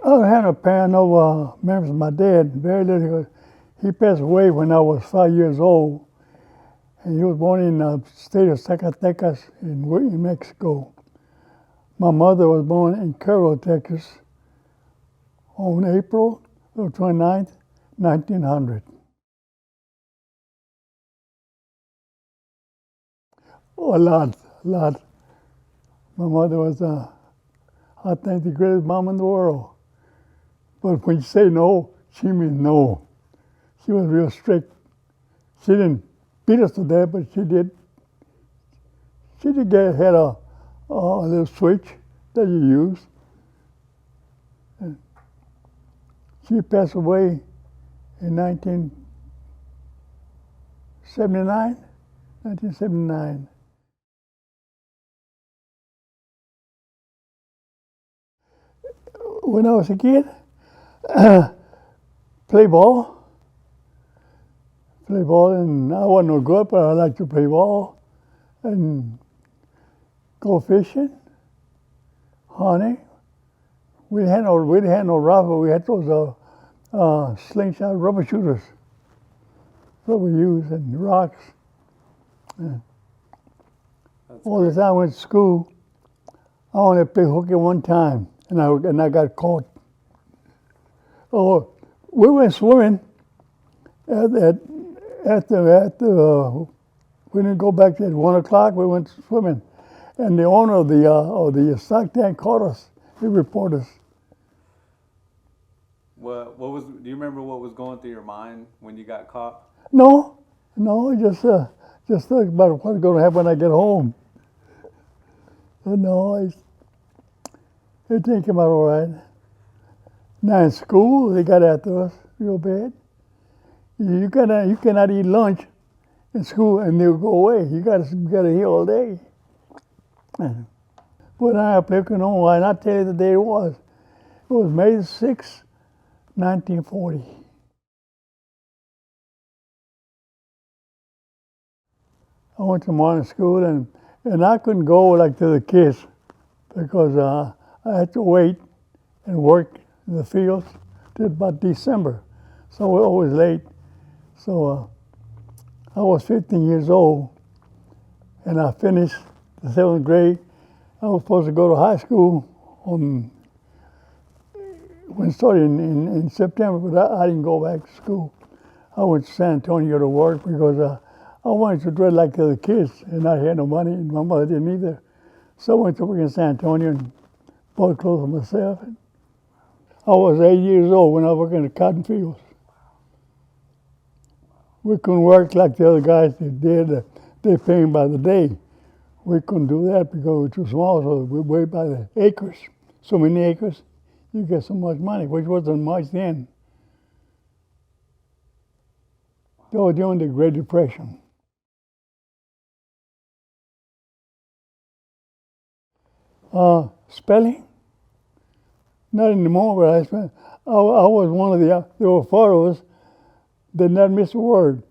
I had a parent of members of my dad, very little. He passed away when I was 5 years old. And he was born in the state of Zacatecas in Mexico. My mother was born in Carroll, Texas on April 29th, 1900. Oh, a lot. My mother was, I think, the greatest mom in the world. But when you say no, she means no. She was real strict. She didn't beat us to death, but she did. Had a little switch that you use. And she passed away in 1979. When I was a kid, play ball, and I wasn't no good, but I liked to play ball and go fishing, hunting. We didn't have no rifle. We had those slingshot rubber shooters that we used, and rocks. All the time I went to school, I only played hooky one time, and I got caught. Oh, we went swimming we didn't go back at 1 o'clock. We went swimming, and the owner of the stock tank caught us. He reported us. What was? Do you remember what was going through your mind when you got caught? No, just think about what's going to happen when I get home. No, it didn't come out all right. Now in school, they got after us real bad. You cannot eat lunch in school and they'll go away. You got to eat all day. But I played canoe, and I tell you the day it was. It was May 6, 1940. I went to morning school, and I couldn't go like to the kids because I had to wait and work in the fields till about December. So we're always late. So I was 15 years old, and I finished the 7th grade. I was supposed to go to high school when it started in September, but I didn't go back to school. I went to San Antonio to work because I wanted to dress like the other kids, and I had no money, and my mother didn't either. So I went to work in San Antonio and bought clothes for myself. I was 8 years old when I worked in the cotton fields. We couldn't work like the other guys that did. They paid by the day. We couldn't do that because we were too small, so we weighed by the acres. So many acres, you get so much money, which wasn't much then. That was during the Great Depression. Spelling? Not anymore, but I was one of there were 4 of us that not miss a word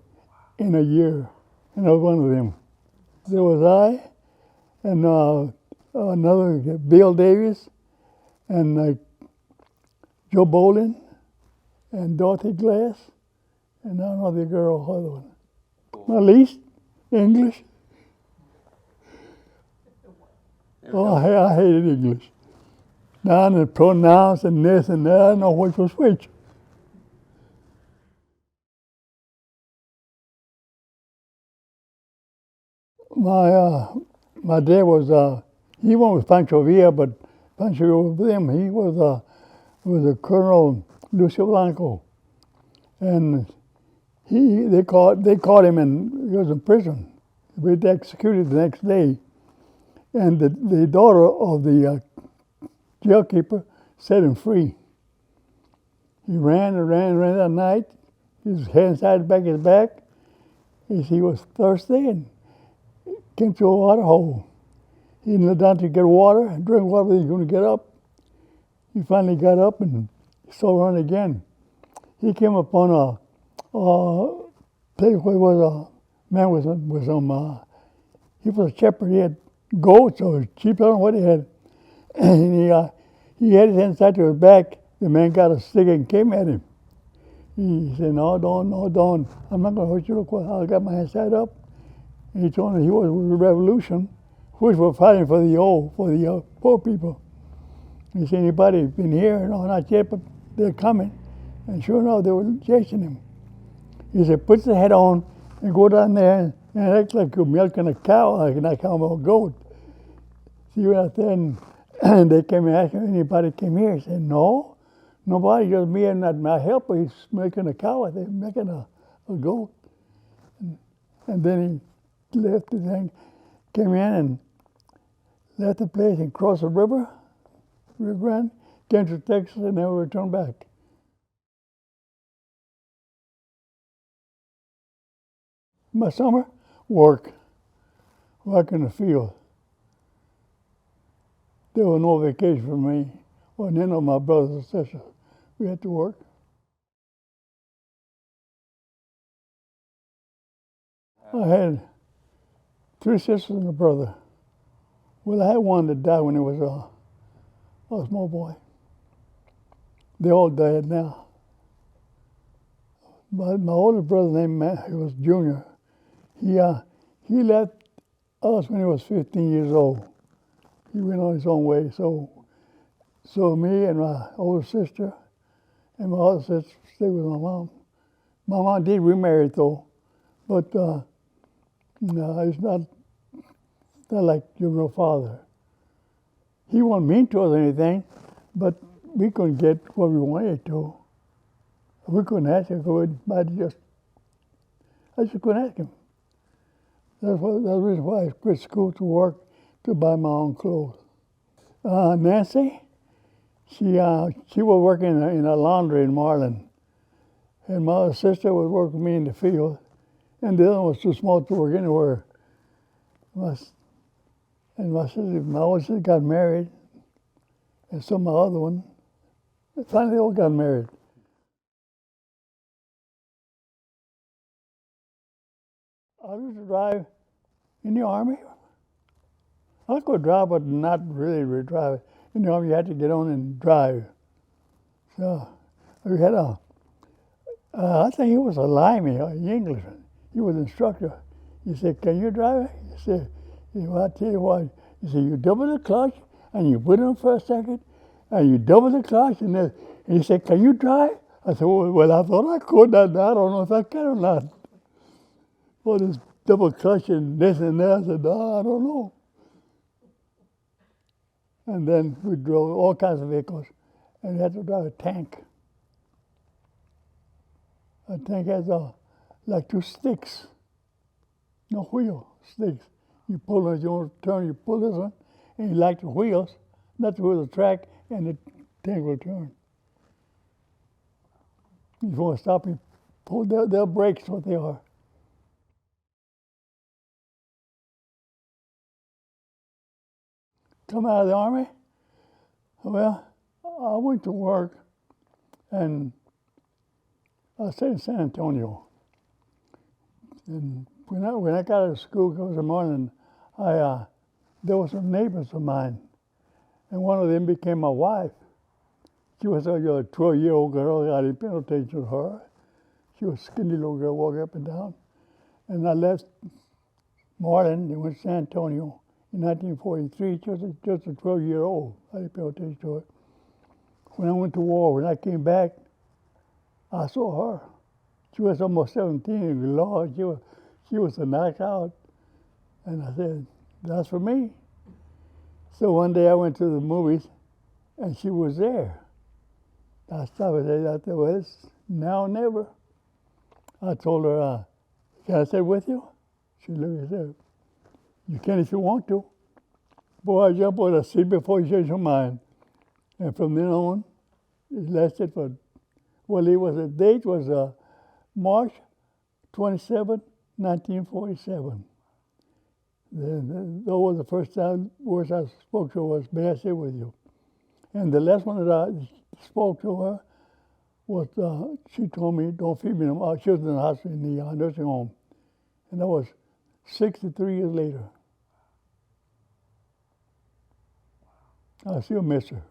in a year, and I was one of them. There was I, and another, Bill Davis, and Joe Bolin, and Dorothy Glass, and another girl, other one. My least, English. Oh, I hated English. Now the pronouns and this and that, I don't know which was which. My dad was he went with Pancho Villa, but Pancho was with him. He was a Colonel Lucio Blanco, and they caught him and he was in prison. We were executed the next day, and the daughter of the jailkeeper set him free. He ran that night. His hands tied back his back. He was thirsty and came to a water hole. He knelt down to get water and drink water. He was going to get up. He finally got up and started running again. He came upon a place where was a man with some. He was a shepherd. He had goats or sheep. I don't know what he had. And he had his hands tied to his back the man got a stick and came at him. He said, no, don't. I'm not going to hurt you. Look, I got my hands tied up. And he told me he was with the revolution, which were fighting for the poor people. He said, anybody been here? No, not yet, but they're coming. And sure enough, they were chasing him. He said, put the head on and go down there and act like you're milking a cow, like not a cow, but a goat. See, you out there, and they came and asked him, anybody came here? He said, no, nobody, just me and my helper. He's milking a cow, I think, milking a goat. And then he left the thing, came in and left the place and crossed the river, came to Texas and never returned back. My summer, work in the field. There was no vacation for me or none of my brothers and sisters. We had to work. I had 3 sisters and a brother. Well, I had one that died when he was a small boy. They all died now. But my older brother named Matt, he was junior. He left us when he was 15 years old. He went on his own way. So me and my older sister and my other sister stayed with my mom. My mom did remarry though, but no, it's not like your real father. He wasn't mean to us or anything, but we couldn't get what we wanted to. We couldn't ask him for it. I just couldn't ask him. That's the reason why I quit school to work, to buy my own clothes. Nancy, she was working in a laundry in Marlin. And my other sister was working with me in the field. And the other one was too small to work anywhere. My older sister got married. And so my other one, finally they all got married. I used to drive in the Army. I could drive, but not really drive. In the Army, you had to get on and drive. So we had I think he was a lineman, an Englishman. He was an instructor. He said, can you drive? He said, well, I tell you what. He said, you double the clutch, and you put it on for a second, and you double the clutch, and he said, can you drive? I said, well, I thought I could. I don't know if I can or not. Well, this double clutch and this and that. I said, no, I don't know. And then we drove all kinds of vehicles, and we had to drive a tank. A tank has like 2 sticks, no wheel, sticks. You pull it, you want to turn, you pull this one, and you like the wheels, not the wheel, the track, and the tank will turn. If you want to stop, you pull, they'll brakes what they are. Come out of the Army? Well, I went to work, and I stayed in San Antonio. And when I got out of school, it was in the morning, there were some neighbors of mine, and one of them became my wife. She was a 12-year-old girl. I didn't pay no attention to her. She was a skinny little girl walking up and down. And I left Marlin and went to San Antonio. In 1943, just a 12-year-old. I didn't pay attention to her. When I went to war, when I came back, I saw her. She was almost 17, and Lord, she was a knockout. And I said, that's for me. So one day I went to the movies, and she was there. I stopped and said, well, it's now or never. I told her, can I stay with you? She looked and said, you can if you want to. Boy, I jumped on the seat before you change your mind. And from then on, it lasted for, the date was March 27, 1947. That was the first time words I spoke to her was, may I stay with you? And the last one that I spoke to her was, she told me, don't feed me no more. She was in the hospital, in the nursing home. And that was 63 years later. I still miss her.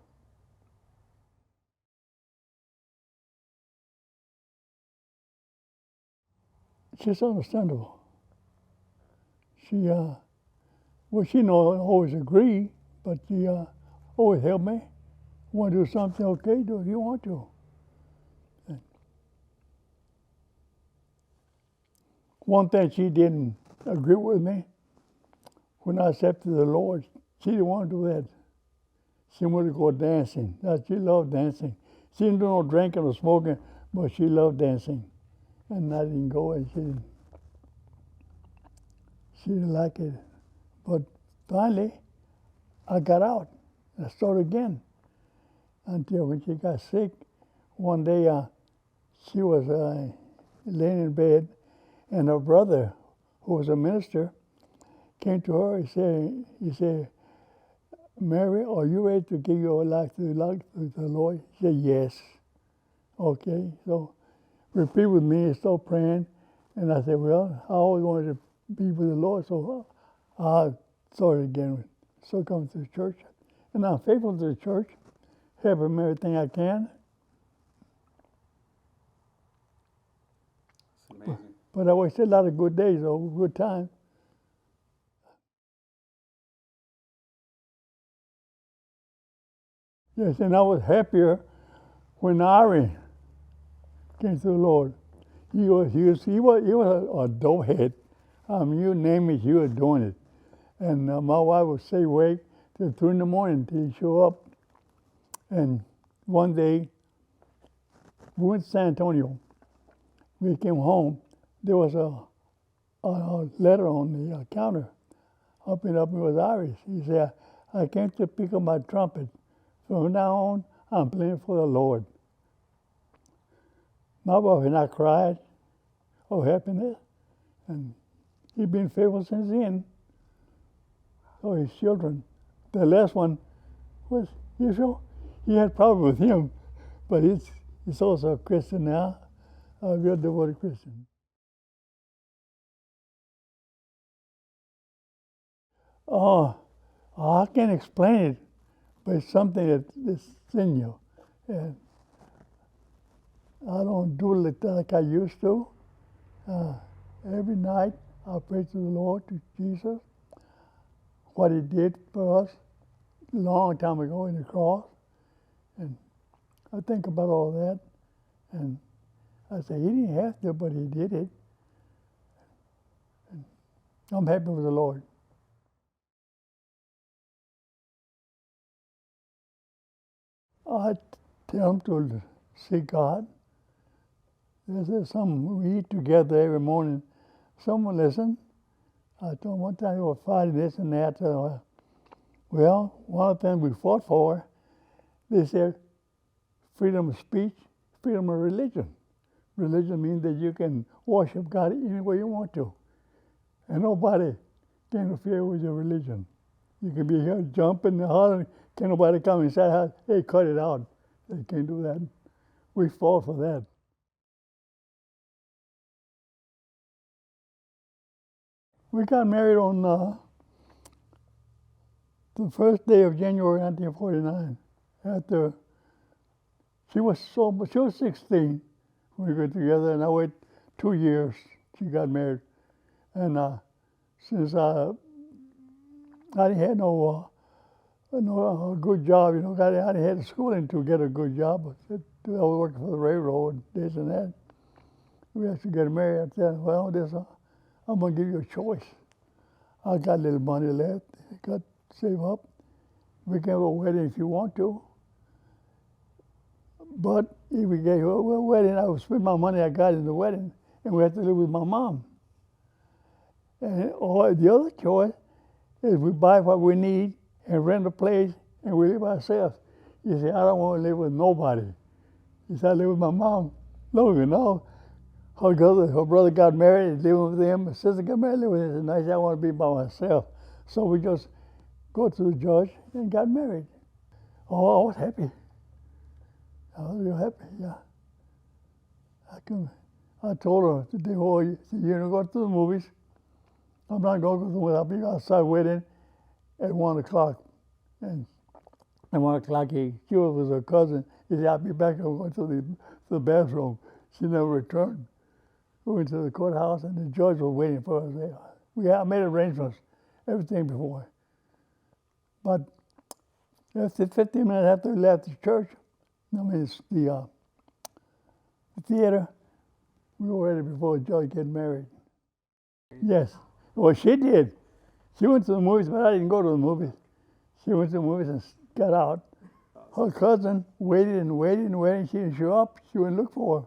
she's understandable. She, well, she don't always agree, but she always help me. Want to do something? Okay, do it if you want to. And one thing she didn't agree with me when I accepted the Lord. She didn't want to do that. She wanted to go dancing. She loved dancing. She didn't do no drinking or smoking, but she loved dancing. And I didn't go, and she didn't like it. But finally, I got out. I started again until when she got sick. One day, she was laying in bed, and her brother, who was a minister, came to her. He said, Mary, are you ready to give your life to the Lord? She said, yes. Okay, so repeat with me and start praying. And I said, well, I always wanted to be with the Lord, so I started again. So come to the church. And I'm faithful to the church, help them everything I can. It's amazing. But I wasted a lot of good days, though, good time. Yes, and I was happier when Ari came to the Lord. He was a doughhead. You name it, he was doing it. And my wife would stay awake till 2 in the morning till he show up. And one day, we went to San Antonio. We came home. There was a letter on the counter. Up it was Irish. He said, I came to pick up my trumpet. From now on, I'm playing for the Lord. My wife and I cried of happiness. And he's been faithful since then. So his children. The last one was Israel. He had problems with him, but he's also a Christian now, a real devoted Christian. Oh, I can't explain it, but it's something that's in you. And I don't do it like I used to. Every night I pray to the Lord, to Jesus, what he did for us a long time ago in the cross. And I think about all that, and I say, he didn't have to, but he did it. And I'm happy with the Lord. I tell them to seek God. There's some, we eat together every morning. Someone listen. I told them one time we were fighting this and that. Well, one of the things we fought for, they said freedom of speech, freedom of religion. Religion means that you can worship God any way you want to. And nobody can interfere with your religion. You can be here jumping and hollering. Can nobody come and say, hey, cut it out. They can't do that. We fought for that. We got married on the first day of January 1949. After she was 16 when we got together, and I waited 2 years. She got married, and since I didn't have no good job, I didn't have the schooling to get a good job. I was working for the railroad, this and that. We had to get married. I said, well, I'm going to give you a choice. I got a little money left. I got saved up. We can have a wedding if you want to. But if we gave her a wedding, I would spend my money I got in the wedding, and we had to live with my mom. Or the other choice is we buy what we need and rent a place and we live ourselves. You say, I don't want to live with nobody. You say, I live with my mom. Long enough. Her brother got married, living with him. Her sister got married, living with him. And I said, I want to be by myself. So we just go to the judge and got married. Oh, I was happy. I was real happy, yeah. I told her today, you're going to go to the movies. I'm not going to go to the movies. I'll be outside waiting at 1 o'clock. And at 1 o'clock, she was her cousin. He said, I'll be back. I'm going to the bathroom. She never returned. We went to the courthouse, and the judge was waiting for us there. I made arrangements, everything before. But after 15 minutes after we left the church, it's the theater, we were ready before the judge get married. Yes. Well, she did. She went to the movies, but I didn't go to the movies. She went to the movies and got out. Her cousin waited and waited and waited. She didn't show up. She went look for her.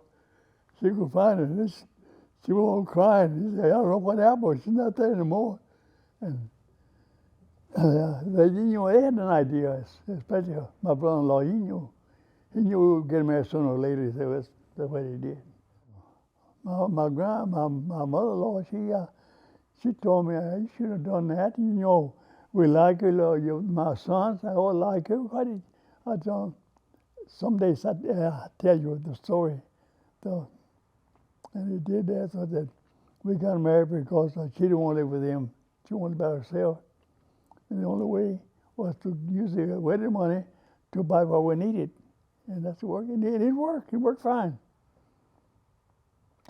She could find her. She was all crying. She said, I don't know what happened. She's not there anymore. And they had an idea, especially my brother-in-law. He knew we would get married sooner or later. He said, that's what he did. My mother-in-law, she told me, you should have done that. We like you, my sons, I all like everybody. I told them, someday I'll tell you the story. So, and he did that, so that we got married because she didn't want to live with him. She wanted by herself. And the only way was to use the wedding money to buy what we needed. And that's work. And it worked. It worked fine.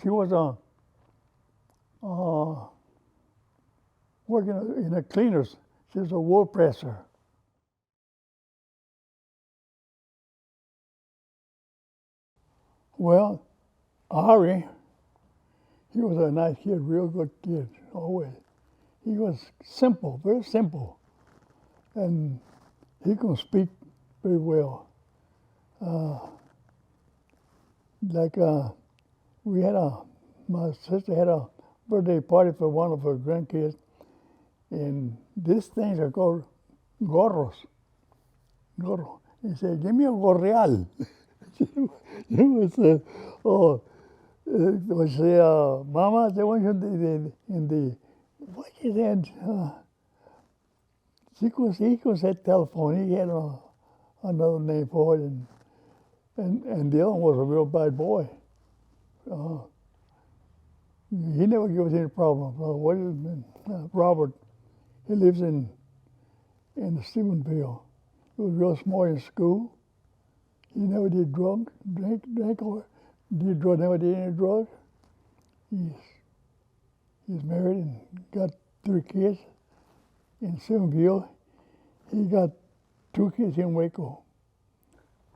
She was working in a cleaners. She was a wool presser. Well, Ari, he was a nice kid, real good kid, always. He was simple, very simple. And he could speak very well. My sister had a birthday party for one of her grandkids, and these things are called gorros. Gorro. He said, give me a gorreal. Mama, they want you in the what he said, he could say telephone. He had another name for it, and the other one was a real bad boy. He never gave us any problem. Robert, he lives in Stephenville. He was real smart in school. He never did drink or never did any drugs. He's married and got 3 kids in Stephenville. He got 2 kids in Waco.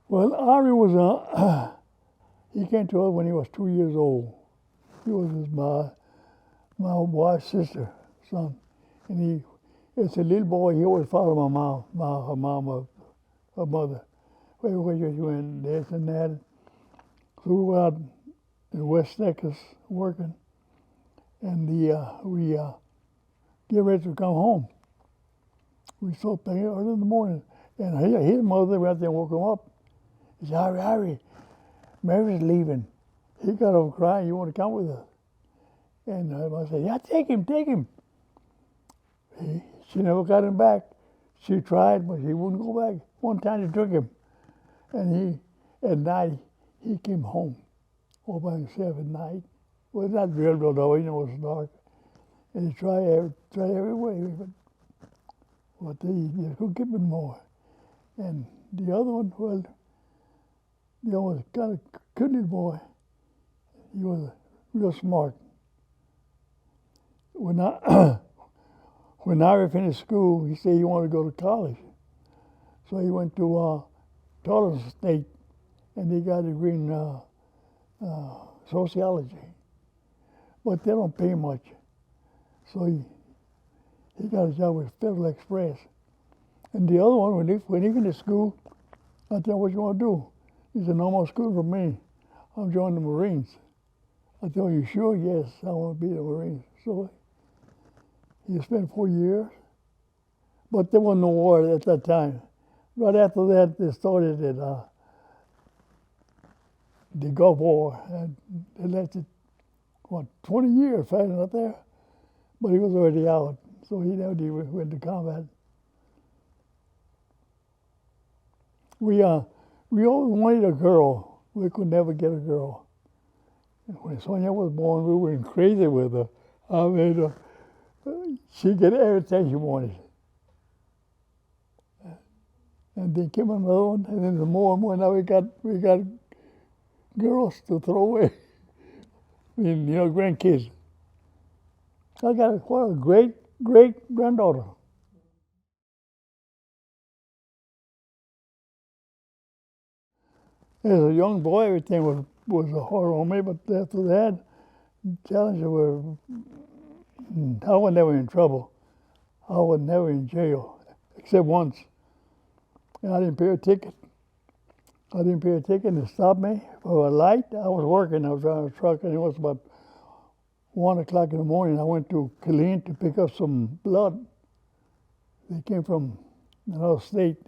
Well, Ari was he came to us when he was 2 years old. He was my wife's sister, son, and as a little boy, he always followed her mother. Where she went, this and that. So we were out in West Texas working, and we get ready to come home. We saw things early in the morning, and his mother went out there and woke him up. He said, Harry, Mary's leaving. He got up crying, you want to come with us? And I said, yeah, take him. She never got him back. She tried, but he wouldn't go back. One time she took him, and at night, he came home all by himself at night. Well, not real though, it was dark. And he tried every way, but he just couldn't get him more. And the other one, well, the other was kind of good little boy. He was real smart. When I finished school, he said he wanted to go to college. So he went to Tulsa State, and he got a degree in sociology. But they don't pay much. So he got a job with Federal Express. And the other one, when he finished school, I said, what you want to do? He said, no more school for me. I'm joining the Marines. I told you sure? Yes, I want to be the Marines. So he spent 4 years. But there was no war at that time. Right after that, they started the Gulf War. And it lasted, 20 years fighting up there? But he was already out, so he never went to combat. We always wanted a girl. We could never get a girl. And when Sonia was born, we went crazy with her. I mean, she get everything she wanted. And then came another one, and then more and more. Now we got girls to throw away. grandkids. I got a great granddaughter. As a young boy, everything was a horror on me, but after that, challenges were, I was never in trouble. I was never in jail, except once. And I didn't pay a ticket. They stopped me for a light. I was working, I was driving a truck, and it was about 1 o'clock in the morning. I went to Killeen to pick up some blood. They came from another state.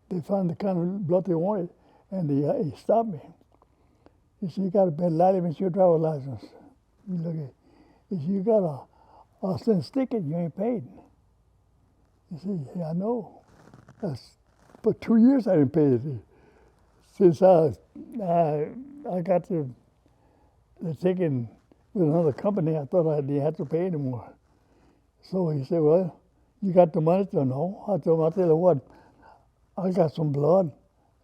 They found the kind of blood they wanted, and he stopped me. He said, "You got a bad light, it's your driver's license." You look at, he said, "You got a cent ticket, you ain't paid." He said, "Yeah, I know. That's for 2 years I didn't pay it. Since I got the ticket with another company, I thought I didn't have to pay anymore." So he said, "Well, you got the money?" To no. I told him, "I'll tell you what, I got some blood.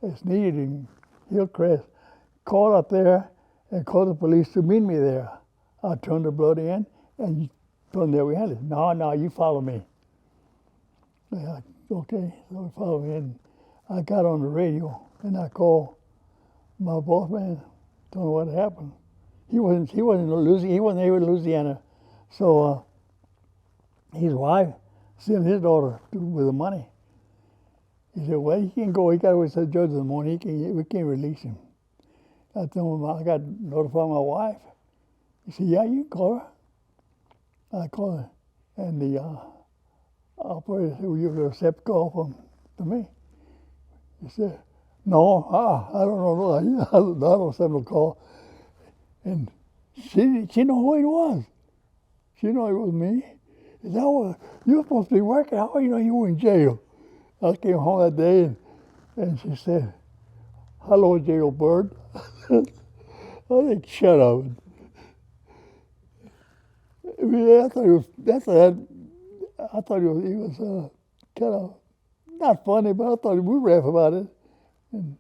It's needed in Hillcrest. Call up there and call the police to meet me there. I'll turn the blood in and from there we had it." No, you follow me." Yeah, okay, so he followed me, and I got on the radio and I called my boss man, told him what happened. He wasn't able to Louisiana, so his wife sent his daughter with the money. He said, "Well, he can go. He got to wait till the judge in the morning. We can't release him." I told him I got notified my wife. He said, "Yeah, you can call her." I called her, and the operator said, "Will you accept call from me?" He said, "No, I don't know. I don't accept no call." And she know who it was. She know it was me. He said, "Oh, you're supposed to be working. How do you know you were in jail?" I came home that day, and she said, "Hello, jailbird." I said, "Shut up." I thought he was kind of not funny, but I thought we laugh about it. And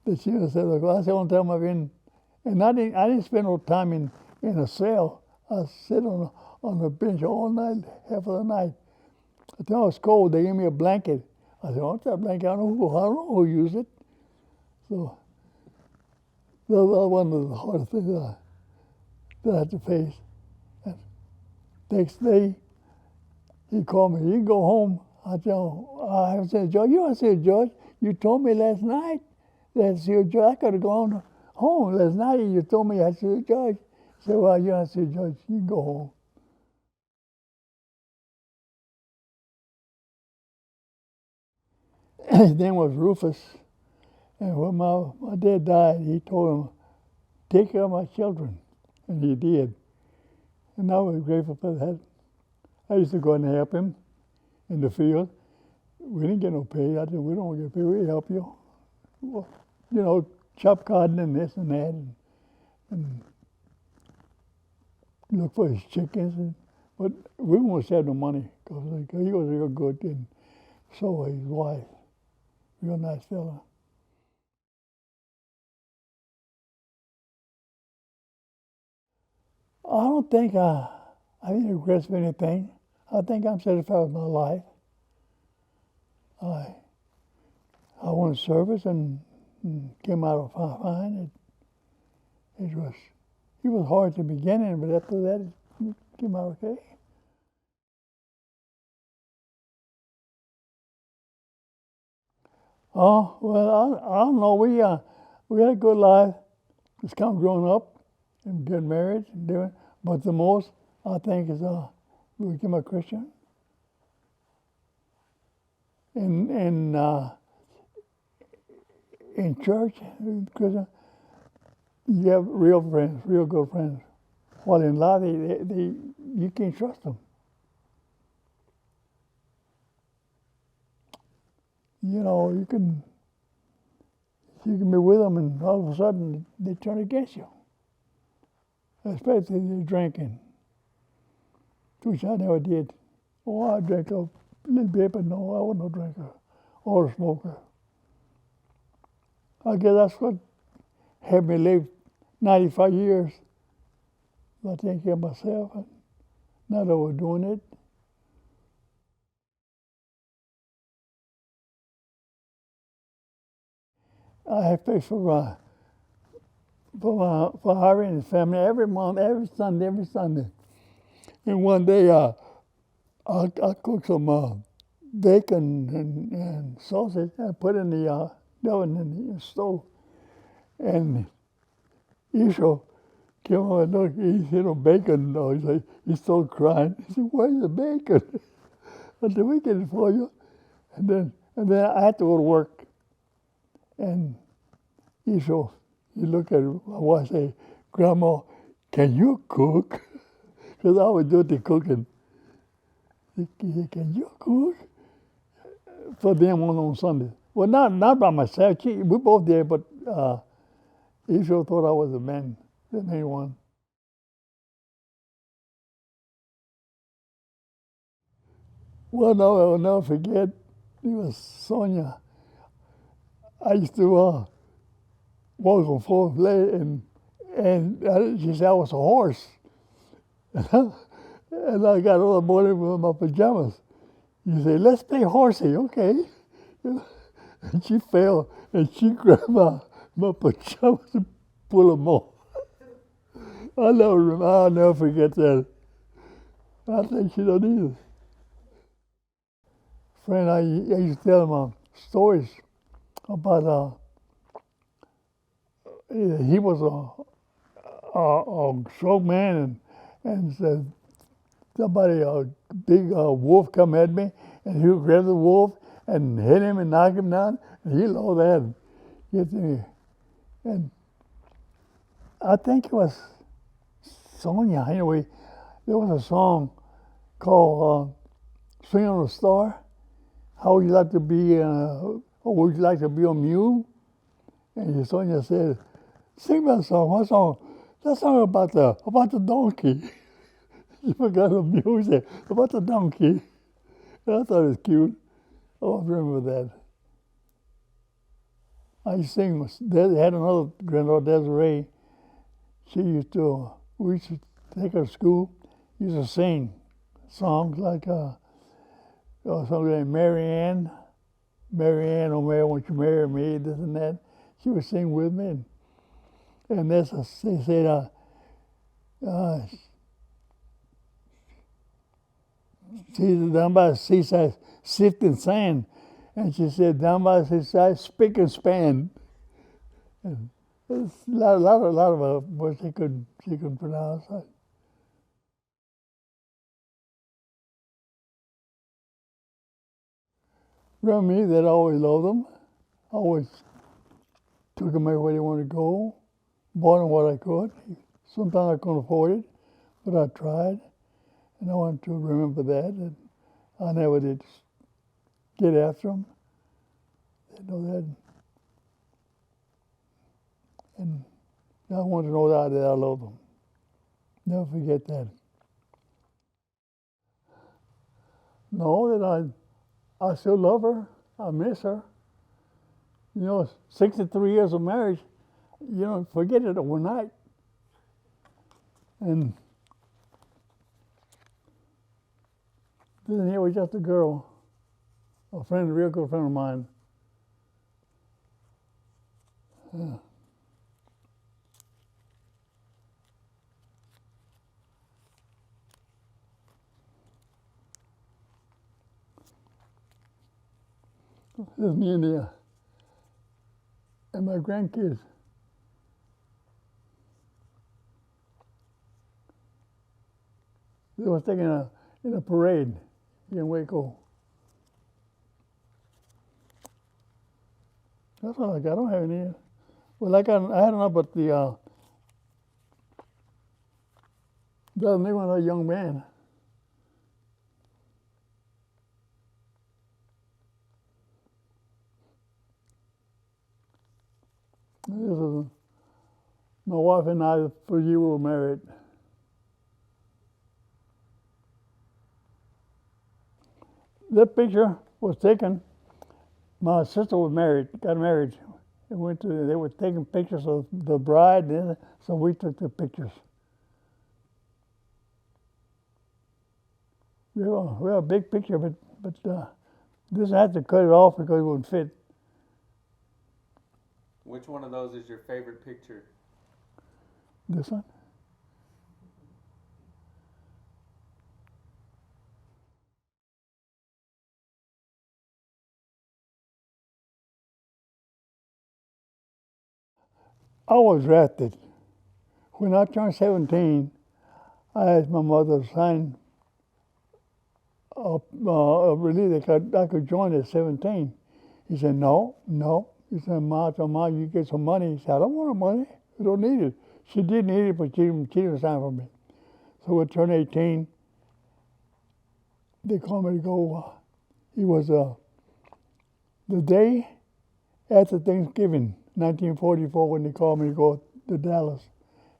the she said, "Look, that's the only time I've been," and I didn't spend no time in a cell. I sit on the bench all night, half of the night. I think I was cold. They gave me a blanket. I said, "What's that blanket? I don't know who used it." So that was one of the hardest things that I had to face. And next day, he called me. "You can go home." I tell him, "I haven't seen a judge." "You haven't seen a judge? You told me last night that I had to see a judge. I could have gone home last night. You told me I had to see a judge." I said, "Well, you haven't seen a judge. You can go home." His name was Rufus. And when my dad died, he told him, "Take care of my children." And he did. And I was grateful for that. I used to go and help him in the field. We didn't get no pay. I said, "We don't get paid. We help you. Well, chop cotton and this and that, and look for his chickens." But we won't have no money because he was real good, and so was his wife. Real nice fella. I don't think I have any regrets of anything. I think I'm satisfied with my life. I went to service and came out fine. It was hard at the beginning, but after that it came out okay. Oh well, I don't know. We had a good life. Just kind of growing up and getting married and doing. But the most I think is we became a Christian. In church, Christian, you have real friends, real good friends. While in life, you can't trust them. You can be with them, and all of a sudden they turn against you. Especially if they're drinking, which I never did. Oh, I drank a little bit, but no, I wasn't no drinker or a smoker. I guess that's what helped me live 95 years. I take care of myself and not overdoing it. I have paid for Harry and his family every month, every Sunday. And one day I cooked some bacon and sausage. I put in the oven in the stove. And Isha came over and looked, he said, bacon. No, he started crying. He said, where's the bacon? I said, we get it for you. And then I had to go to work. And Isha, he looked at my wife and said, Grandma, can you cook? Because I was doing the cooking. He said, can you cook? For them on Sunday. Well, not by myself. We both did, but Isha thought I was the main one. Well, no, I will never forget. It was Sonia. I used to walk on fourth leg, and she said I was a horse. And I got up in the morning with my pajamas. You say, let's play horsey, okay? And she fell, and she grabbed my pajamas and pulled them off. I'll never forget that. I think she don't either. Friend, I used to tell him stories about he was a strong man, and said somebody, a big wolf come at me, and he would grab the wolf and hit him and knock him down, and he lost that. And I think it was Sonia. Anyway, there was a song called Swing on a Star. How would you like to be, or would you like to be a mule? And Sonia said, sing that song. What song? That song about the donkey. She forgot the mule. She said, about the donkey. And I thought it was cute. I remember that. I used to sing. They had another granddaughter, Desiree. We used to take her to school, used to sing songs like something like Mary Ann, oh Mary, won't you marry me, this and that. She would sing with me. And they said, she's down by the seaside sifting sand. And she said, down by the seaside, spick and span. And there's a lot of words she couldn't pronounce. Around me, that I always loved them. I always took them everywhere they wanted to go, bought them what I could. Sometimes I couldn't afford it, but I tried. And I want to remember that. And I never did get after them. They know that. And I want to know that I love them. Never forget that. Know that I still love her. I miss her. 63 years of marriage, you don't forget it overnight. And then here was just a girl, a real good friend of mine. Yeah. This is me and my grandkids. They was taking in a parade in Waco. That's all I got. I don't have any. Well, I had enough, but the doesn't make one a young man. This is my wife and I, for you, were married. That picture was taken. My sister was married, got married. They were taking pictures of the bride, so we took the pictures. we have a big picture, but this I had to cut it off because it wouldn't fit. Which one of those is your favorite picture? This one. I was drafted. When I turned 17, I asked my mother to sign a release that I could join at 17. He said, no, no. He said, Ma, you get some money. He said, I don't want the money. You don't need it. She did need it, but she didn't sign for me. So I turned 18. They called me to go. It was the day after Thanksgiving, 1944, when they called me to go to Dallas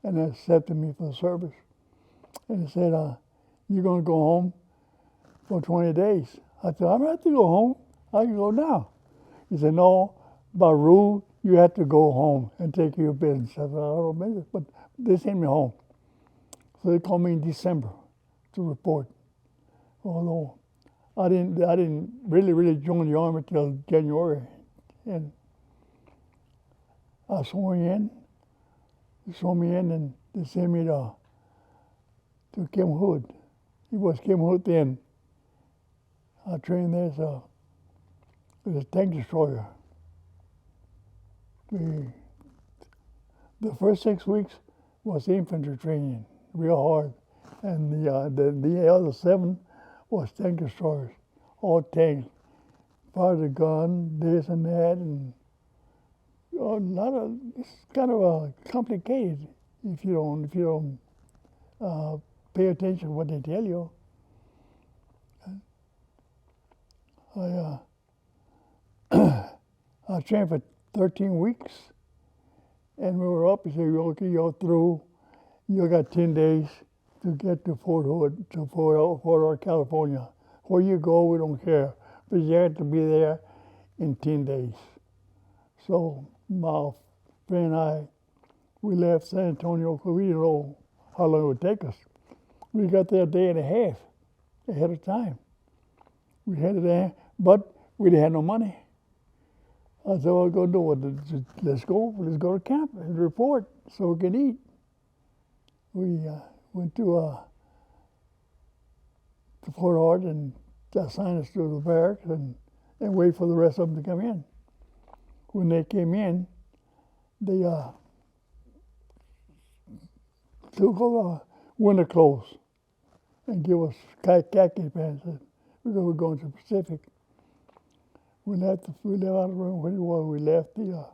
and they accepted me for the service. And they said, you're going to go home for 20 days. I said, I don't have to go home. I can go now. He said, no, by rule, you have to go home and take care of business. I said, I don't know, but they sent me home. So they called me in December to report. Although I didn't really join the Army till January. And I swore in. They swore me in and they sent me to Kim Hood. He was Kim Hood then. I trained there as a tank destroyer. The first 6 weeks was infantry training, real hard. And the other 7 was tank destroyers, all tanks. Fired a gun, this and that, and a lot of, it's kind of complicated if you don't pay attention to what they tell you. I trained for 13 weeks, and we were up. He said, okay, you're through. You got 10 days to get to Fort Hood, to Fort Hood, California. Where you go, we don't care, but you have to be there in 10 days. So my friend and I, we left San Antonio because we didn't know how long it would take us. We got there a day and a half ahead of time. We headed there, but we didn't have no money. I said, what are we going to do? Well, let's go to camp and report so we can eat. We went to Fort Hart and assigned us to the barracks and wait for the rest of them to come in. When they came in, they took our winter clothes and give us khaki pants because we're going to the Pacific. We left out of the room we left the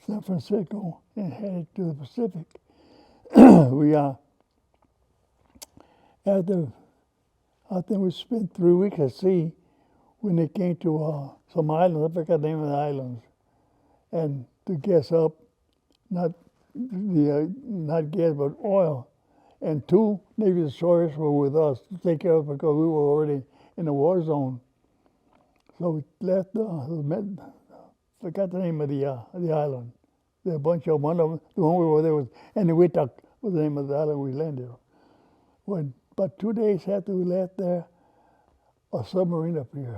San Francisco and headed to the Pacific. We after we spent 3 weeks at sea, when they came to some islands, I forgot the name of the islands, and to gas up, not gas but oil, and 2 Navy destroyers were with us to take care of it because we were already in the war zone. So we left. Forgot the name of the island. There were a bunch of one of them. The one we were there was Eniwetok was the name of the island we landed on. When about 2 days after we left there, a submarine appeared,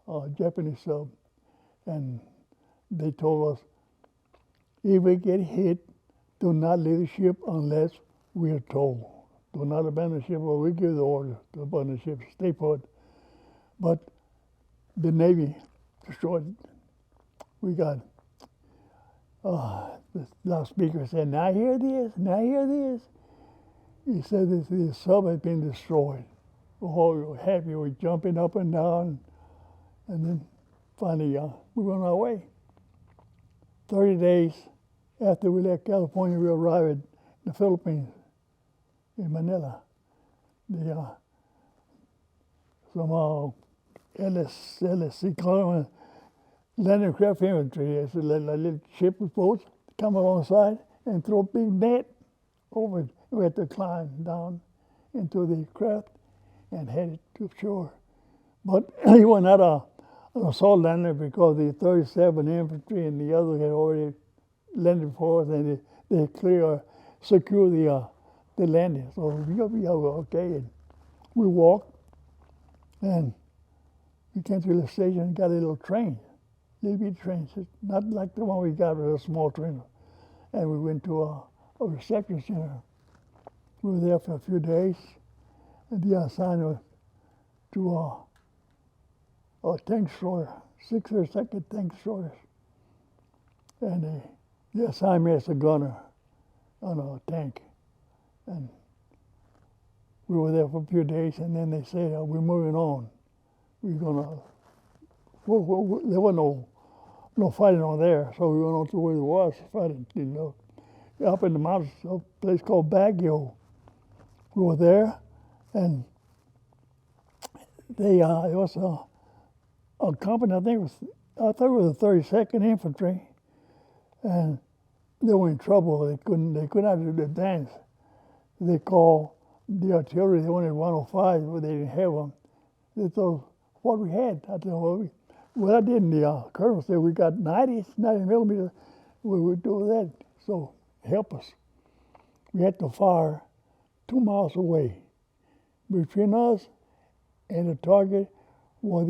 a Japanese sub, and they told us, if we get hit, do not leave the ship unless we are told. Do not abandon the ship, or we give the order to abandon the ship, stay put. But the Navy destroyed it. We got, the loudspeaker said, now hear this, now hear this. He said the sub had been destroyed. Oh, we were happy, we were jumping up and down, and then finally we went our way. 30 days after we left California, we arrived in the Philippines, in Manila. Some LSC called them landing craft infantry. It's a little ship with boats come alongside and throw a big net over it. We had to climb down into the craft and headed to shore. But he was not an assault lander because the 37 infantry and the other had already landed for us, and they secure they landed. So we were okay. And we walked, and we came to the station and got a little train, little bitty train, not like the one we got, but a small train. And we went to a reception center. We were there for a few days, and they assigned us to a tank destroyer, 632nd Tank Destroyers. And they assigned me as a gunner on a tank. And we were there for a few days, and then they said, we're moving on. We're gonna, there was no fighting on there, so we went on to where there was fighting, up in the mountains, a place called Baguio. We were there, and it was a company, I thought it was the 32nd Infantry, and they were in trouble. They could not advance. They called the artillery. They wanted 105, but they didn't have them. They told what we had. I told what I did, and the colonel said we got 90 millimeters. We would do that. So help us. We had to fire 2 miles away. Between us and the target were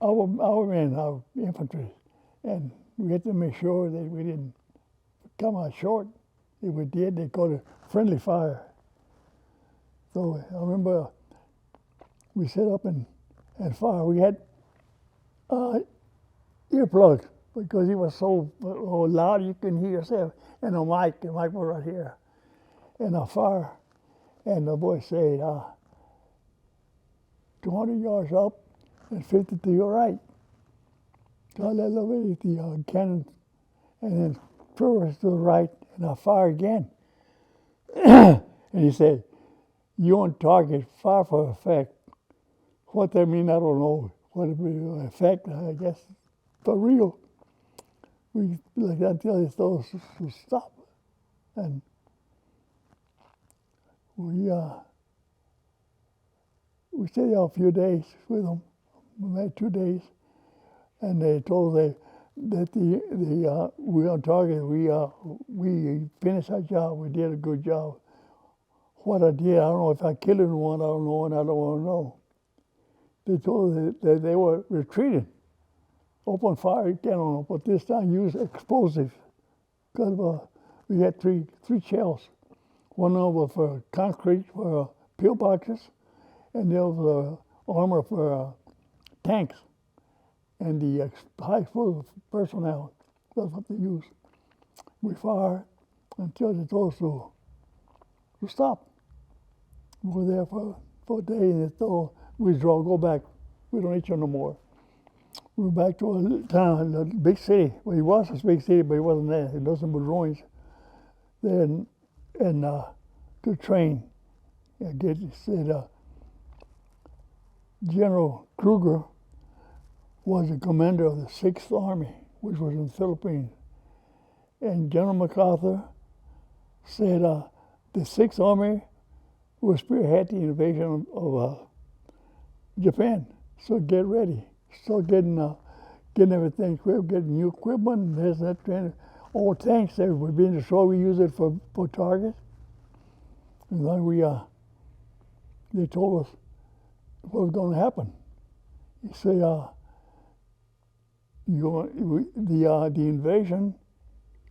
our men, our infantry, and we had to make sure that we didn't come out short. If we did, they called it friendly fire. So I remember we set up and fire. We had earplugs because it was so loud you couldn't hear yourself, and the mic was right here, and I fire, and the boy said, 200 yards up and 50 to your right. So I let the cannon, and then threw us to the right, and I fire again. And he said, "You on target, fire for effect." What that mean, I don't know. What it mean, effect, I guess, for real. We like that until they told us to stop, and we stayed there a few days with them. We had 2 days, and they told us that we were on target. We finished our job. We did a good job. What I did, I don't know if I killed anyone. I don't know, and I don't want to know. They told us that they were retreating. Open fire cannon, but this time use explosives. Because we had three shells. One of them was for concrete, for pillboxes, and the other was armor for tanks, and the high explosive personnel. That's what they used. We fired until they told us to stop. We were there for a day, and they told withdraw, go back. We don't need you no more. We were back to a town, a big city. Well, it was a big city, but it wasn't there. It wasn't but ruins. Then, and to train. It said General Kruger was the commander of the 6th Army, which was in the Philippines. And General MacArthur said the 6th Army will spearhead the invasion of Japan. So get ready. So getting everything equipped, getting new equipment, this, that, training. Old tanks that were being destroyed, we use it for targets. And then they told us what was going to happen. He said, the invasion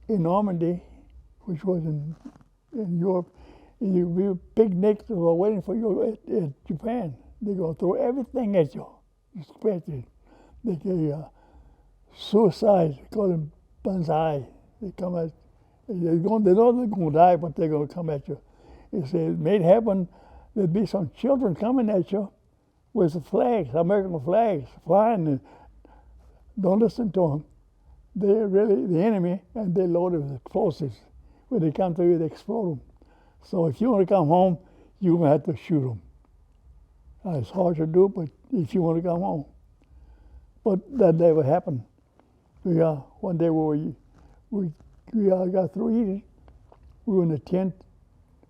in Normandy, which was in Europe, you'll be picnics were waiting for you at Japan. They're going to throw everything at you. Expected. They get suicide, they call them banzai. They come at, they know they're going to die, but they're going to come at you. He said, it may happen, there'd be some children coming at you with the flags, American flags, flying. And don't listen to them. They're really the enemy, and they're loaded with explosives. When they come to you, they explode them. So if you want to come home, you have to shoot them. It's hard to do, but if you want to come home. But that never happened. One day we got through eating. We were in the tent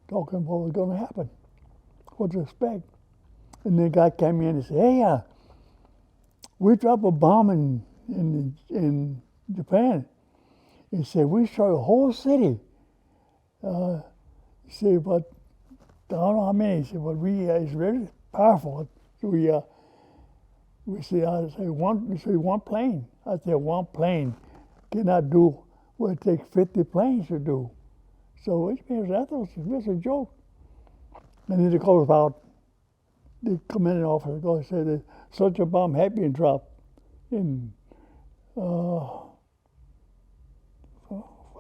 talking about what was going to happen, what to expect. And the guy came in and said, "Hey, we dropped a bomb in Japan." He said, "We destroyed a whole city." He said, "But don't know how many. He said, but it's very powerful. We say, I say one. We say one plane. I said one plane cannot do what it takes 50 planes to do. So which means that was a joke. And then they called us out. The commanding officer goes and said that such a bomb had been dropped in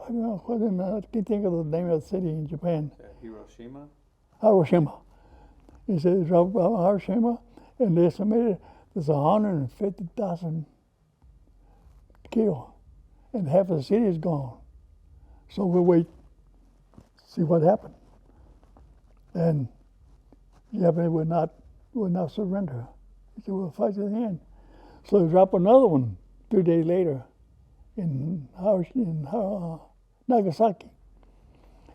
I don't know, I can't think of the name of the city in Japan. Hiroshima? Hiroshima. He said it's dropped by Hiroshima, and they estimated there's 150,000 killed, and half the city is gone. So we'll wait, see what happened. And the Japanese would not surrender. He said, we'll fight to the end. So they dropped another one 2 days later in Nagasaki.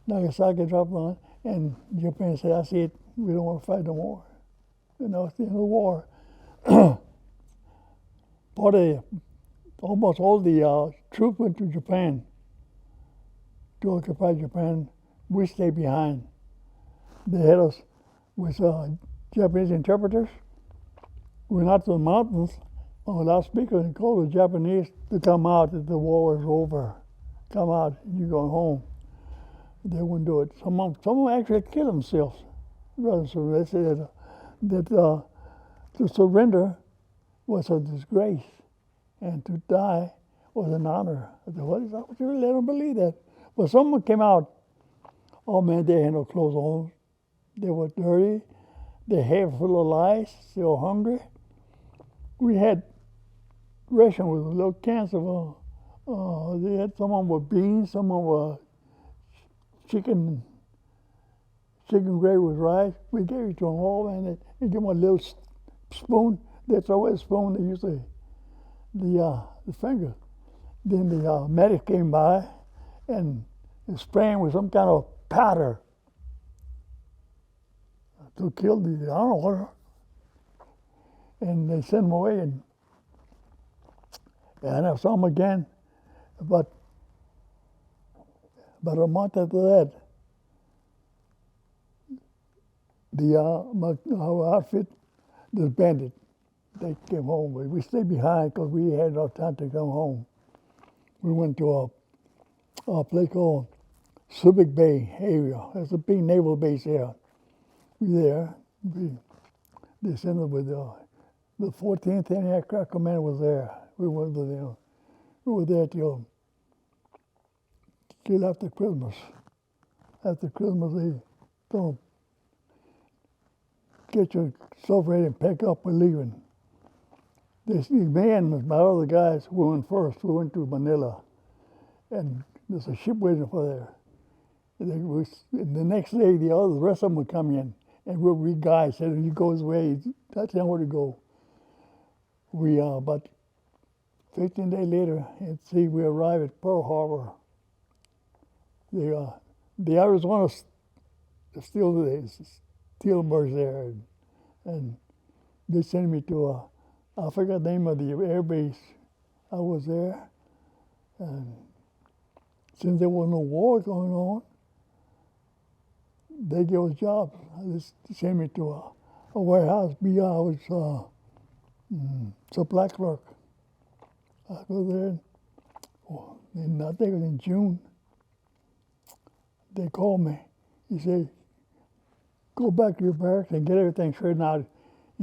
Nagasaki dropped one, and Japan said, I see it, we don't want to fight no more. And that was the end of the war. Almost all the troops went to Japan to occupy Japan. We stayed behind. They had us with Japanese interpreters. We went out to the mountains on a loudspeaker and called the Japanese to come out that the war was over. Come out, you're going home. They wouldn't do it. Some of them actually killed themselves. So they said that to surrender was a disgrace, and to die was an honor. I said, what is that? You let them believe that. But someone came out, oh man, they had no clothes on. They were dirty. Their hair full of lice. They were hungry. We had ration with little cans of, they had some with beans, some of chicken gravy with rice. We gave it to them all, and they give them a little spoon. They throw away the spoon. They use the finger. Then the medic came by and spraying with some kind of powder to kill the, I don't know what. And they sent them away, and I saw them again. But about a month after that, our outfit disbanded. They came home. We stayed behind because we had no time to come home. We went to a place called Subic Bay area. There's a big naval base there. They sent us with the 14th Anti-Aircraft Command was there. We were there. We were there till after Christmas. After Christmas, they told get your stuff ready and pack up, we're leaving. Me and my other guys who went first, we went to Manila, and there's a ship waiting for there. And the next day, the rest of them would come in, and we guys said, he goes away, that's not where to go. But 15 days later, we arrived at Pearl Harbor. The Arizona steel merged there, and they sent me to I forgot the name of the air base. I was there, and since there was no war going on, they gave us jobs. They sent me to a warehouse. I was supply clerk. I go there, and I think it was in June. They called me. He said, go back to your barracks and get everything straightened out.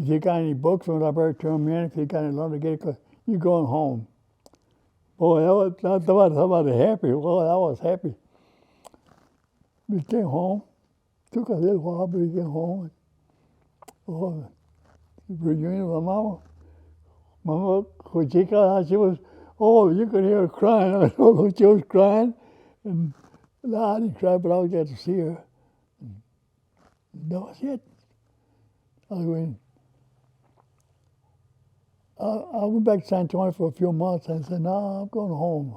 If you got any books on I better turn them in. If you got any laundry, get it, because you're going home. Boy, I was happy. Well, I was happy. We came home. Took a little while, but we came home. Reunion with my mama. Mama, she was, you could hear her crying. I don't know if she was crying. And no, I didn't cry, but I was glad to see her. That was it. I went back to San Antonio for a few months and said, no, I'm going home.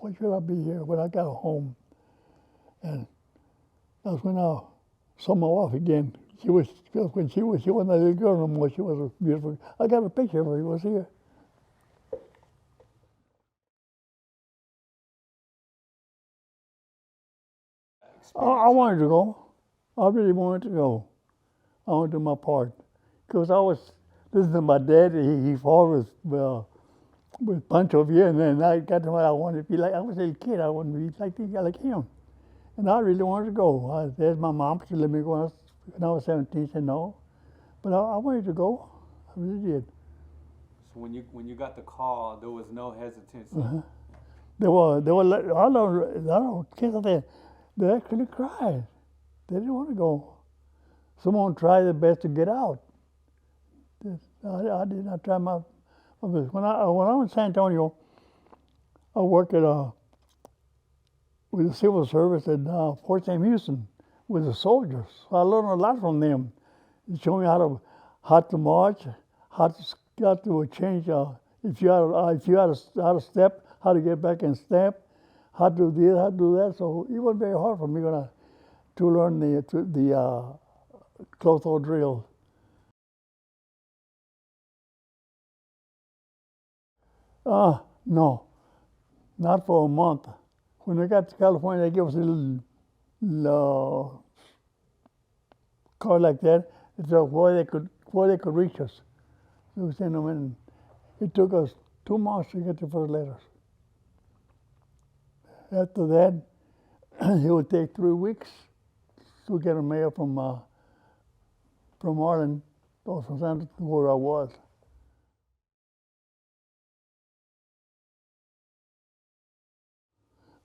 Why should I be here when I got home? And that's when I saw my wife again. She wasn't a little girl no more. She was a beautiful. I got a picture of her. She was here. I wanted to go. I really wanted to go. I wanted to do my part. Because I was listening to my dad. He fought with Pancho Villa, and then I got to what I wanted to be like. I was a little kid. I wanted to be like him. And I really wanted to go. I asked my mom to let me go when I was 17. She said no. But I wanted to go. I really did. So when you got the call, there was no hesitancy. There were a lot of kids out there. They actually cried. They didn't want to go. Someone tried their best to get out. I did not try my best. When I was in San Antonio, I worked with the civil service at Fort Sam Houston with the soldiers. So I learned a lot from them. They showed me how to march, how to change. If you had a step, how to get back and step, how to do this, how to do that. So it wasn't very hard for me to learn the close-toe drill. No, not for a month. When I got to California, they gave us a little card like that. It said where they could reach us. So we sent them in. It took us 2 months to get the first letters. After that, it would take 3 weeks to get a mail from Arlen or from San Antonio where I was.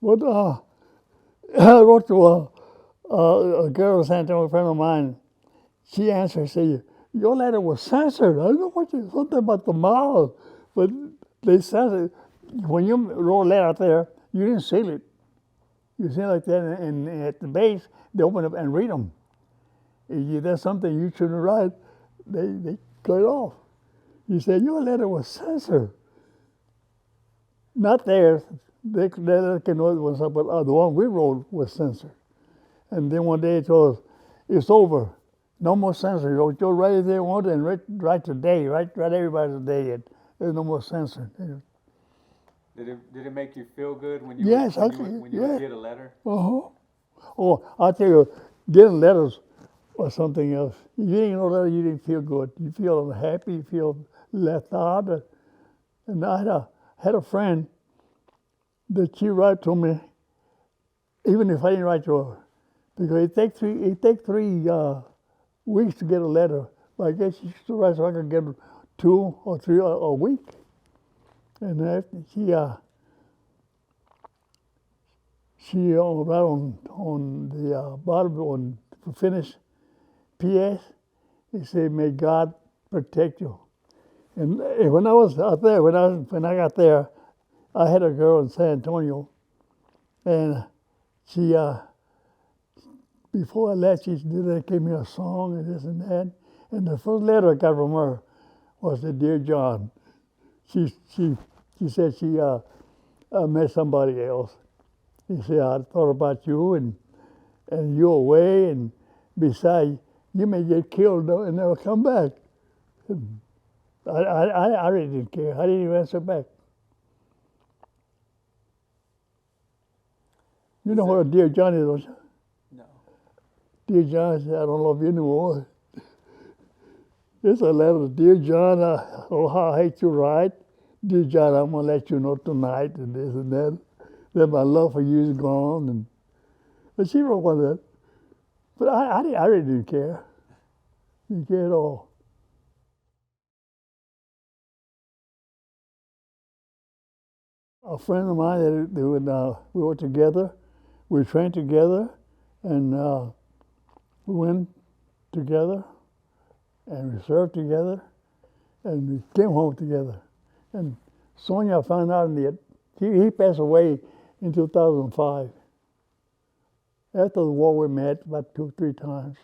But I wrote to a girl in San Antonio, a friend of mine. She answered, said, "Your letter was censored." I don't know something about the mouth, but they censored. When you wrote a letter out there, you didn't seal it. You seal it like that, and at the base, they open up and read them. If there's something you shouldn't write, they cut it off. You said, "Your letter was censored." Not theirs. They can know it was, but the one we wrote was censored. And then one day it told us, "It's over. No more censoring. You'll write if they want and write today. Write everybody's day. And there's no more censoring." Did it make you feel good when you would get a letter? Oh, I'll tell you, getting letters was something else. If you didn't get a letter, you didn't feel good. You feel happy. You feel left out. And I had a friend that she wrote to me, even if I didn't write to her, because it takes 3 weeks to get a letter. But I guess she used to write so I could get 2 or 3 a week. And she wrote on the bottom on the finish P.S. It said, "May God protect you." And when I was out there, when I got there, I had a girl in San Antonio, and she before I left, she gave me a song and this and that. And the first letter I got from her was the "Dear John." She said she met somebody else. She said, "I thought about you and you're away, and besides, you may get killed and never come back." And I really didn't care. I didn't even answer back. You know what a "Dear John" is, don't you? No. "Dear John" said, "I don't love you anymore." It's a letter. "Dear John, how I hate you right. Dear John, I'm going to let you know tonight," and this and that my love for you is gone. But she wrote one of that. But I really didn't care. Didn't care at all. A friend of mine, we were together. We trained together, and we went together, and we served together, and we came home together. And Sonia found out that he passed away in 2005. After the war, we met about 2 or 3 times.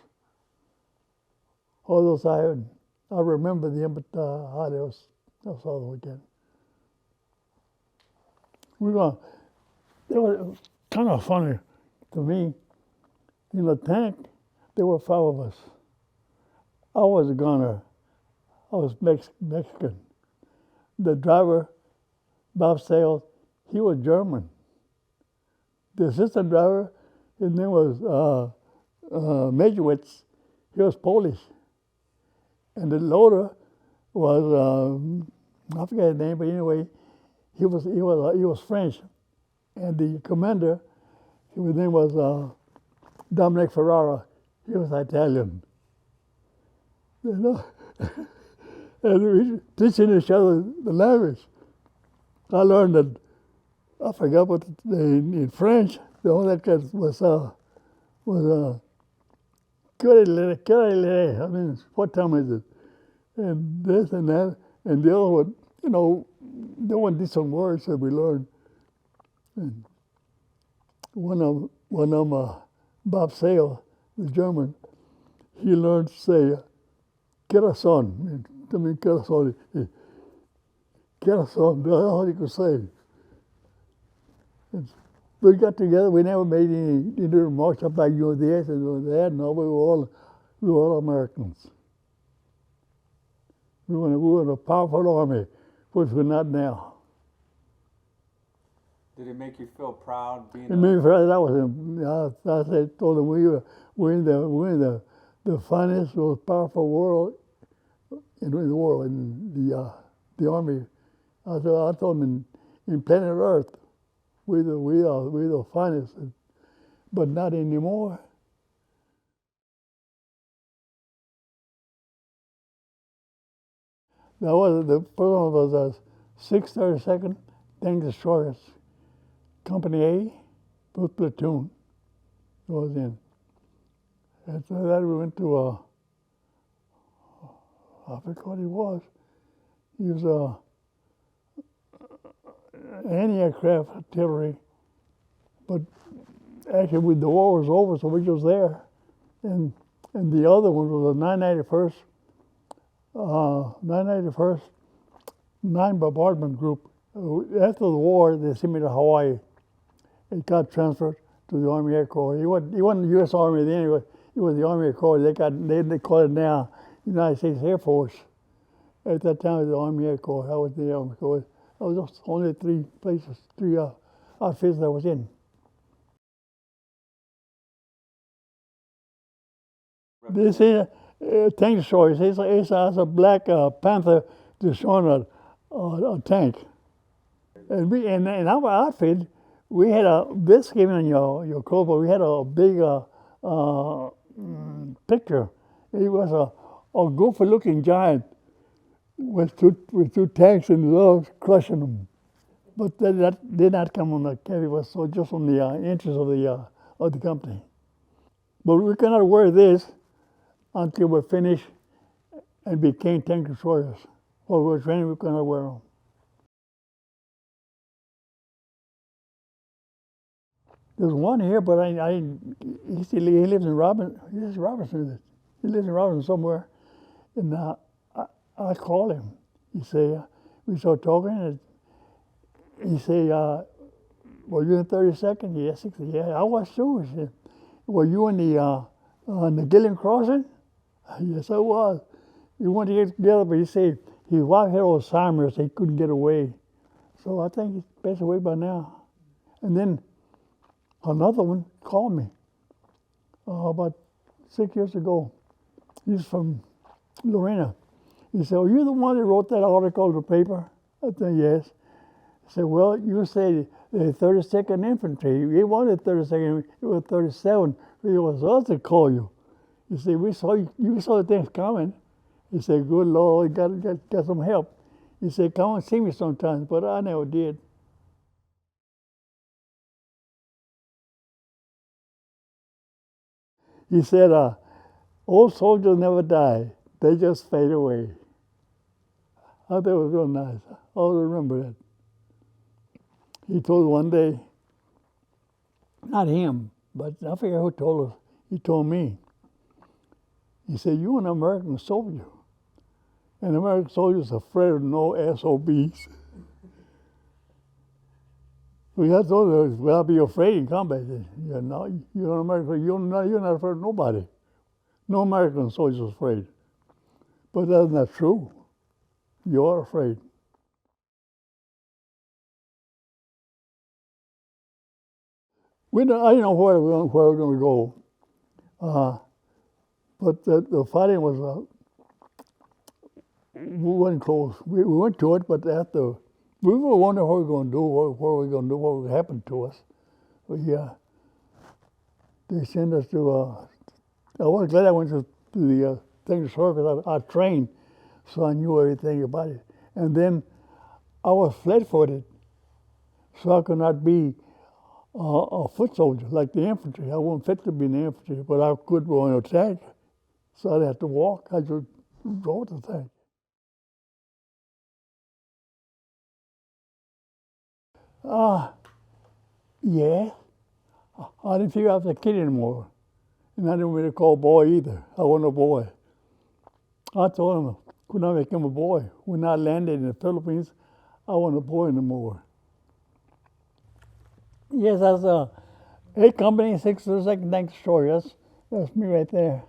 All those I remember them, but that's all the weekend. They were kind of funny to me. In the tank, there were 5 of us. I was a gunner. I was Mexican. The driver, Bob Sales, he was German. The assistant driver, his name was Majorwitz, he was Polish. And the loader was, I forget his name, but anyway, he was French. And the commander, his name was Dominic Ferrara. He was Italian. You know? And we were teaching each other the language. I learned that, I forgot what, in French, the only that was I mean, what time is it? And this and that. And the other one, you know, there were decent words that we learned. And one of them, Bob Sale, the German, he learned to say, "Corazon." I mean, corazon. Corazon, that's all he could say. And we got together, we never made any remarks about you this and that. No, we were all Americans. We were in a powerful army, which we're not now. Did it make you feel proud being? It made me feel I told them we're in the finest, most powerful world in the world, in the army. I told them in planet Earth, we're the finest, but not anymore. That was the first one was a 632nd Tank Destroyers, Company A, first platoon was in. After that, we went to I forgot what he was. He was anti-aircraft artillery, but actually the war was over, so we was there. And the other one was a 991st 9 Bombardment Group. After the war, they sent me to Hawaii. It got transferred to the Army Air Corps. He wasn't the U.S. Army then. He was the Army Air Corps. They call it now United States Air Force. At that time, it was the Army Air Corps. I was the Army Corps. I was just only three outfits I was in. This is Tank Destroyers. It's a Black Panther destroying a tank. And in our outfit, we had this came in your coat, but we had a big picture. It was a goofy-looking giant with two tanks in the logs crushing them. But that did not come on the cab. It was just on the entrance of the company. But we cannot wear this until we finish and became Tank Destroyers. While we were training, we cannot wear them. There's one here, but he lives in Robinson. He lives in Robinson somewhere. And I called him. He said, we started talking, and he said, were you in 32nd? Yes. He said, yeah, I was too. He said, were you in the Gillian Crossing? Yes, I was. We wanted to get together, but he said his wife had Alzheimer's, so he couldn't get away. So I think he's passed away by now. And then another one called me about 6 years ago. He's from Lorena. He said, are you the one that wrote that article in the paper? I said, yes. He said, well, you said the 32nd Infantry. You wanted 32nd, it was 37. It was us that called you. He said, you saw the things coming. He said, good Lord, got some help. He said, come and see me sometimes, but I never did. He said, old soldiers never die. They just fade away. I thought it was real nice. I always remember that. He told one day, not him, but I forget who told us. He told me. He said, you're an American soldier. And American soldiers are afraid of no SOBs. We have to well be afraid in combat. You're an American, you're not afraid of nobody. No American soldier is afraid. But that's not true. You are afraid. I didn't know where we were going to go. But the fighting was we weren't close. We went to it, but after we were wondering what we were going to do, what we were going to do, what would happen to us. But yeah, they sent us to. I was glad I went to the Tank Destroyer because I trained, so I knew everything about it. And then I was flat-footed, so I could not be a foot soldier like the infantry. I wasn't fit to be in the infantry, but I could go on attack. So I'd have to walk. I just drove the tank. Yeah. I didn't figure I was a kid anymore. And I didn't really call boy either. I wasn't a boy. I told him I could not make him a boy. When I landed in the Philippines, I wasn't a boy anymore. Yes, that's 8 Company, 602nd Tank Destroyer. That's me right there.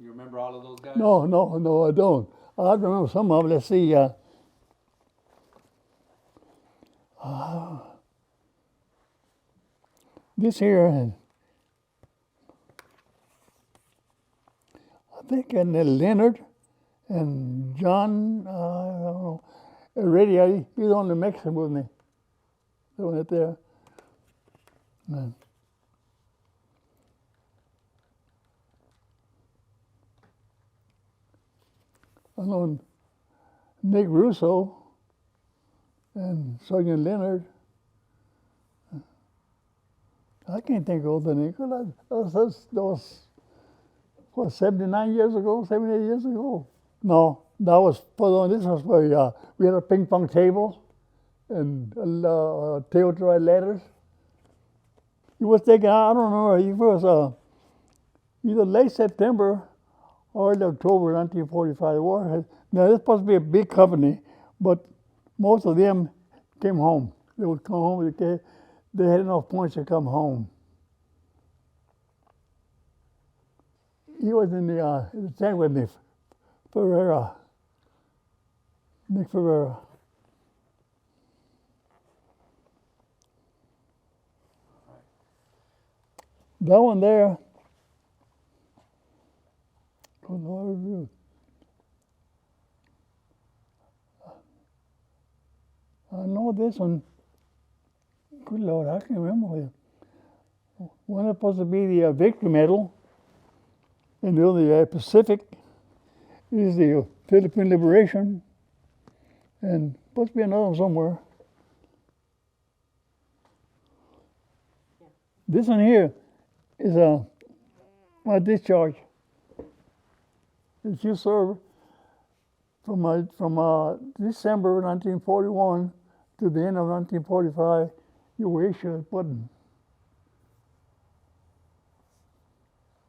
You remember all of those guys? No, I don't. I remember some of them. Let's see. This here, I think, and Leonard and John, I don't know, already, he's on the Mexican with me. They went there. And I know Nick Russo and Sergeant Leonard. I can't think of the name. That was what, 79 years ago, 78 years ago? No, that was this was where we had a ping pong table and table to write letters. He was taken, I don't remember, it was either late September or early October 1945. The war now, this was supposed to be a big company, but most of them came home. They would come home, they had enough points to come home. He was in the tent with me, Ferreira, Nick Ferreira. That one there, good Lord, I know this one. Good Lord, I can't remember. One is supposed to be the Victory Medal, and the other Pacific is the Philippine Liberation, and supposed to be another one somewhere. This one here is my discharge. If you serve from December 1941 to the end of 1945, you were issued a button.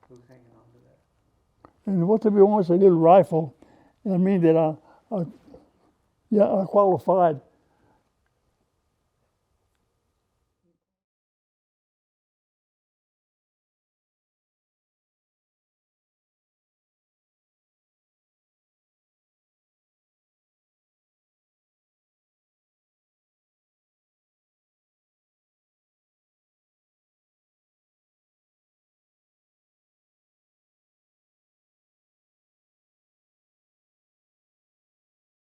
Who's hanging on to that? And what to be almost a little rifle, that means that I qualified